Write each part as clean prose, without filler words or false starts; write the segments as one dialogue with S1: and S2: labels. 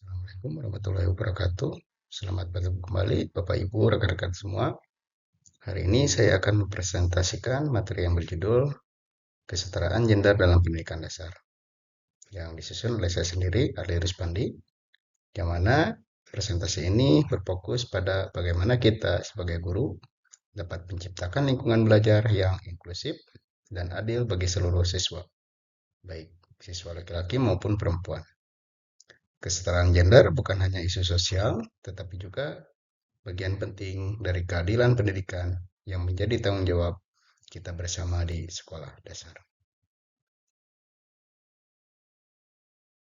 S1: Assalamualaikum warahmatullahi wabarakatuh. Selamat bertemu kembali Bapak Ibu, rekan-rekan semua. Hari ini saya akan mempresentasikan materi yang berjudul Kesetaraan Gender dalam Pendidikan Dasar yang disusun oleh saya sendiri, Arli Ruspandi, yang mana presentasi ini berfokus pada bagaimana kita sebagai guru dapat menciptakan lingkungan belajar yang inklusif dan adil bagi seluruh siswa, baik siswa laki-laki maupun perempuan. Kesetaraan gender bukan hanya isu sosial, tetapi juga bagian penting dari keadilan pendidikan yang menjadi tanggung jawab kita bersama di sekolah dasar.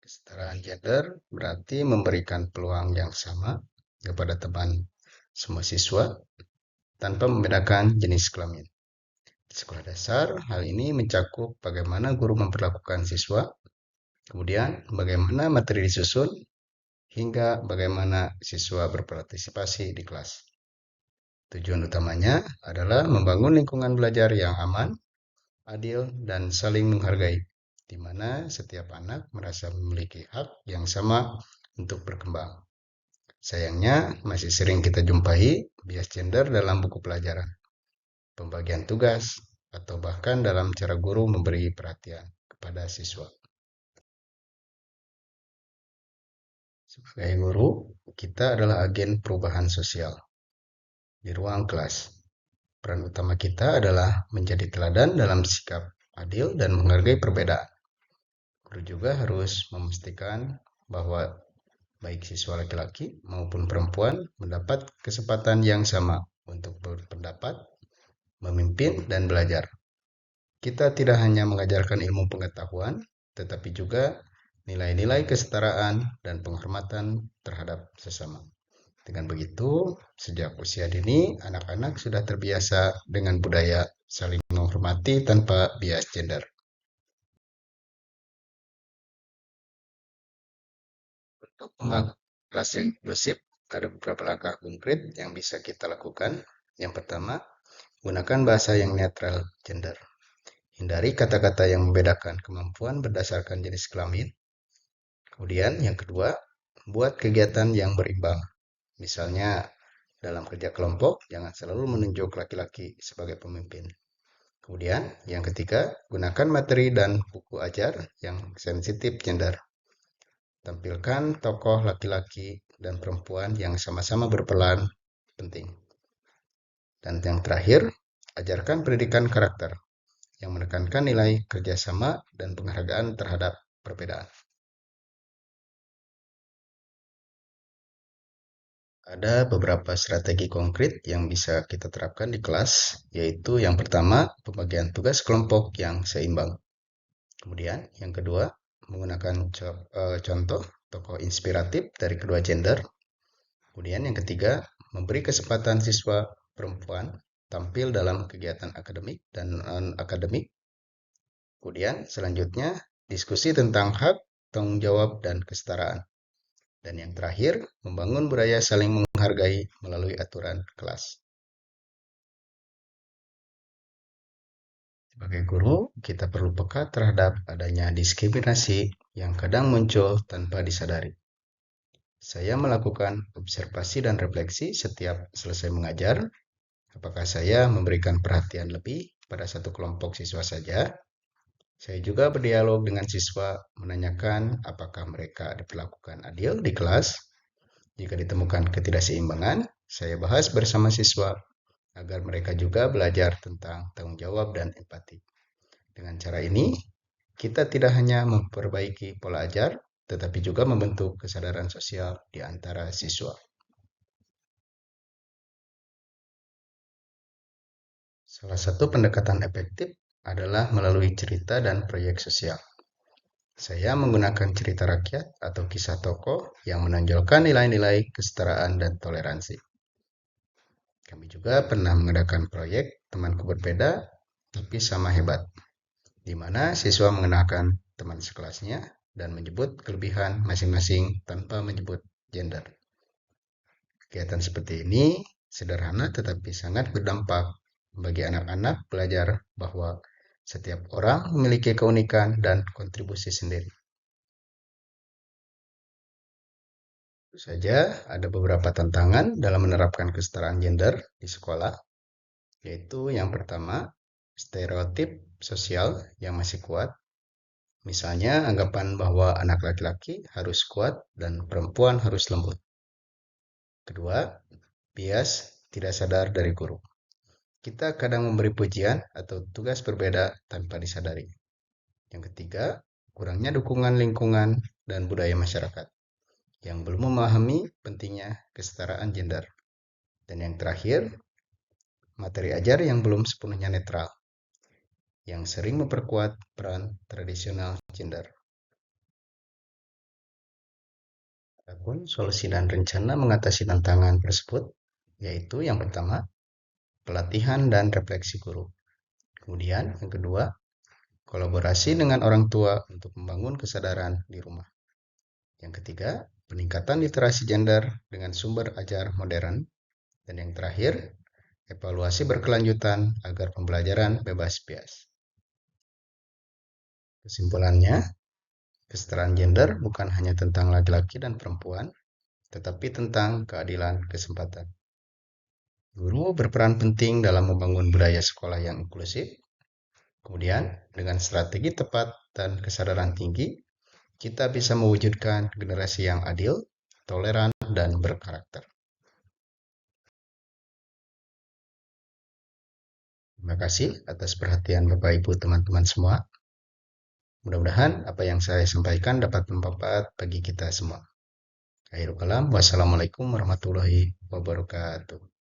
S1: Kesetaraan gender berarti memberikan peluang yang sama kepada teman semua siswa tanpa membedakan jenis kelamin. Di sekolah dasar, hal ini mencakup bagaimana guru memperlakukan siswa, kemudian bagaimana materi disusun, hingga bagaimana siswa berpartisipasi di kelas. Tujuan utamanya adalah membangun lingkungan belajar yang aman, adil, dan saling menghargai, di mana setiap anak merasa memiliki hak yang sama untuk berkembang. Sayangnya, masih sering kita jumpai bias gender dalam buku pelajaran, pembagian tugas, atau bahkan dalam cara guru memberi perhatian kepada siswa. Sebagai guru, kita adalah agen perubahan sosial di ruang kelas. Peran utama kita adalah menjadi teladan dalam sikap adil dan menghargai perbedaan. Guru juga harus memastikan bahwa baik siswa laki-laki maupun perempuan mendapat kesempatan yang sama untuk berpendapat, memimpin, dan belajar. Kita tidak hanya mengajarkan ilmu pengetahuan, tetapi juga nilai-nilai kesetaraan dan penghormatan terhadap sesama. Dengan begitu, sejak usia dini, anak-anak sudah terbiasa dengan budaya saling menghormati tanpa bias gender. Untuk membangun kelas yang inklusif, ada beberapa langkah konkret yang bisa kita lakukan. Yang pertama, gunakan bahasa yang netral gender. Hindari kata-kata yang membedakan kemampuan berdasarkan jenis kelamin. Kemudian, yang kedua, buat kegiatan yang berimbang. Misalnya, dalam kerja kelompok, jangan selalu menunjuk laki-laki sebagai pemimpin. Kemudian, yang ketiga, gunakan materi dan buku ajar yang sensitif gender. Tampilkan tokoh laki-laki dan perempuan yang sama-sama berperan penting. Dan yang terakhir, ajarkan pendidikan karakter yang menekankan nilai kerjasama dan penghargaan terhadap perbedaan. Ada beberapa strategi konkret yang bisa kita terapkan di kelas, yaitu yang pertama, pembagian tugas kelompok yang seimbang. Kemudian, yang kedua, menggunakan contoh tokoh inspiratif dari kedua gender. Kemudian yang ketiga, memberi kesempatan siswa perempuan tampil dalam kegiatan akademik dan non-akademik. Kemudian selanjutnya, diskusi tentang hak, tanggung jawab, dan kesetaraan. Dan yang terakhir, membangun budaya saling menghargai melalui aturan kelas. Sebagai guru, kita perlu peka terhadap adanya diskriminasi yang kadang muncul tanpa disadari. Saya melakukan observasi dan refleksi setiap selesai mengajar. Apakah saya memberikan perhatian lebih pada satu kelompok siswa saja? Saya juga berdialog dengan siswa, menanyakan apakah mereka diperlakukan adil di kelas. Jika ditemukan ketidakseimbangan, saya bahas bersama siswa agar mereka juga belajar tentang tanggung jawab dan empati. Dengan cara ini, kita tidak hanya memperbaiki pola ajar, tetapi juga membentuk kesadaran sosial di antara siswa. Salah satu pendekatan efektif adalah melalui cerita dan proyek sosial. Saya menggunakan cerita rakyat atau kisah tokoh yang menonjolkan nilai-nilai kesetaraan dan toleransi. Kami juga pernah mengadakan proyek temanku berbeda tapi sama hebat, di mana siswa mengenalkan teman sekelasnya dan menyebut kelebihan masing-masing tanpa menyebut gender. Kegiatan seperti ini sederhana tetapi sangat berdampak bagi anak-anak belajar bahwa setiap orang memiliki keunikan dan kontribusi sendiri. Tentu saja ada beberapa tantangan dalam menerapkan kesetaraan gender di sekolah, yaitu yang pertama, stereotip sosial yang masih kuat. Misalnya, anggapan bahwa anak laki-laki harus kuat dan perempuan harus lembut. Kedua, bias tidak sadar dari guru. Kita kadang memberi pujian atau tugas berbeda tanpa disadari. Yang ketiga, kurangnya dukungan lingkungan dan budaya masyarakat yang belum memahami pentingnya kesetaraan gender. Dan yang terakhir, materi ajar yang belum sepenuhnya netral, yang sering memperkuat peran tradisional gender. Adapun solusi dan rencana mengatasi tantangan tersebut, yaitu yang pertama, pelatihan dan refleksi guru. Kemudian yang kedua, kolaborasi dengan orang tua untuk membangun kesadaran di rumah. Yang ketiga, peningkatan literasi gender dengan sumber ajar modern. Dan yang terakhir, evaluasi berkelanjutan agar pembelajaran bebas bias. Kesimpulannya, kesetaraan gender bukan hanya tentang laki-laki dan perempuan, tetapi tentang keadilan kesempatan. Guru berperan penting dalam membangun budaya sekolah yang inklusif. Kemudian, dengan strategi tepat dan kesadaran tinggi, kita bisa mewujudkan generasi yang adil, toleran, dan berkarakter. Terima kasih atas perhatian Bapak Ibu teman-teman semua. Mudah-mudahan apa yang saya sampaikan dapat bermanfaat bagi kita semua. Akhirul kalam, wassalamualaikum warahmatullahi wabarakatuh.